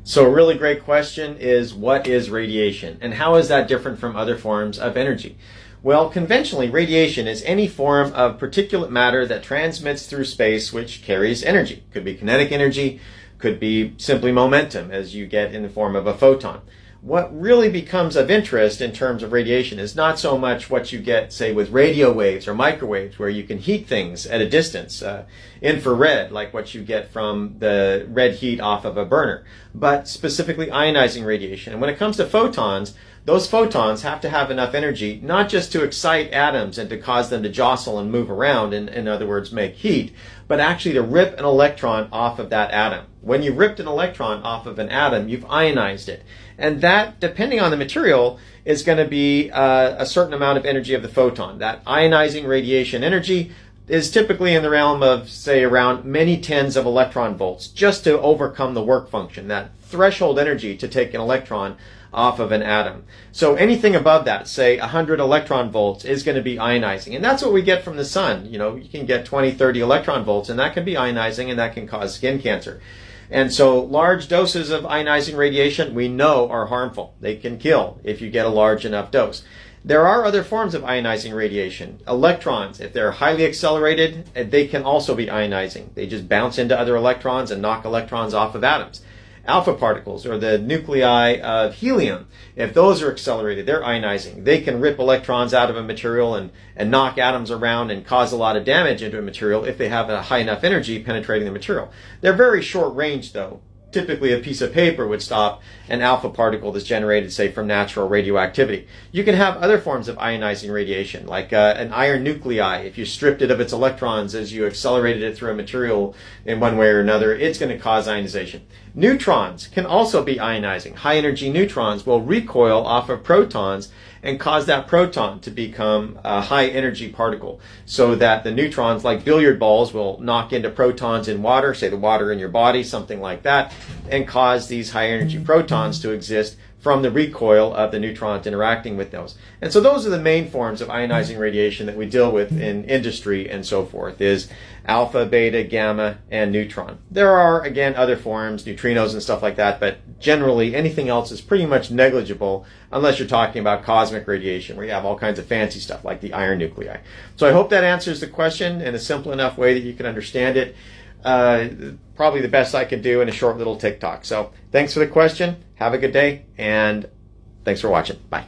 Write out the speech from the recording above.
So a really great question is, what is radiation and how is that different from other forms of energy? Well, conventionally, radiation is any form of particulate matter that transmits through space which carries energy. Could be kinetic energy, could be simply momentum as you get in the form of a photon. What really becomes of interest in terms of radiation is not so much what you get, say, with radio waves or microwaves, where you can heat things at a distance, infrared, like what you get from the red heat off of a burner, but specifically ionizing radiation. And when it comes to photons, those photons have to have enough energy, not just to excite atoms and to cause them to jostle and move around, in other words, make heat, but actually to rip an electron off of that atom. When you ripped an electron off of an atom, you've ionized it. And that, depending on the material, is going to be a certain amount of energy of the photon. That ionizing radiation energy is typically in the realm of, say, around many tens of electron volts, just to overcome the work function, that threshold energy to take an electron off of an atom. So anything above that, say 100 electron volts, is going to be ionizing. And that's what we get from the sun. You know, you can get 20, 30 electron volts, and that can be ionizing, and that can cause skin cancer. And so large doses of ionizing radiation we know are harmful. They can kill if you get a large enough dose. There are other forms of ionizing radiation. Electrons, if they're highly accelerated, they can also be ionizing. They just bounce into other electrons and knock electrons off of atoms. Alpha particles, or the nuclei of helium, if those are accelerated, they're ionizing. They can rip electrons out of a material and knock atoms around and cause a lot of damage into a material if they have a high enough energy penetrating the material. They're very short range, though. Typically a piece of paper would stop an alpha particle that's generated, say, from natural radioactivity. You can have other forms of ionizing radiation, like an iron nuclei. If you stripped it of its electrons as you accelerated it through a material in one way or another, it's going to cause ionization. Neutrons can also be ionizing. High energy neutrons will recoil off of protons and cause that proton to become a high energy particle, so that the neutrons, like billiard balls, will knock into protons in water, say the water in your body, something like that, and cause these high energy protons to exist from the recoil of the neutrons interacting with those. And so those are the main forms of ionizing radiation that we deal with in industry and so forth, is alpha, beta, gamma, and neutron. There are, again, other forms, neutrinos and stuff like that, but generally anything else is pretty much negligible unless you're talking about cosmic radiation, where you have all kinds of fancy stuff like the iron nuclei. So I hope that answers the question in a simple enough way that you can understand it. Probably the best I can do in a short little TikTok. So thanks for the question. Have a good day, and thanks for watching. Bye.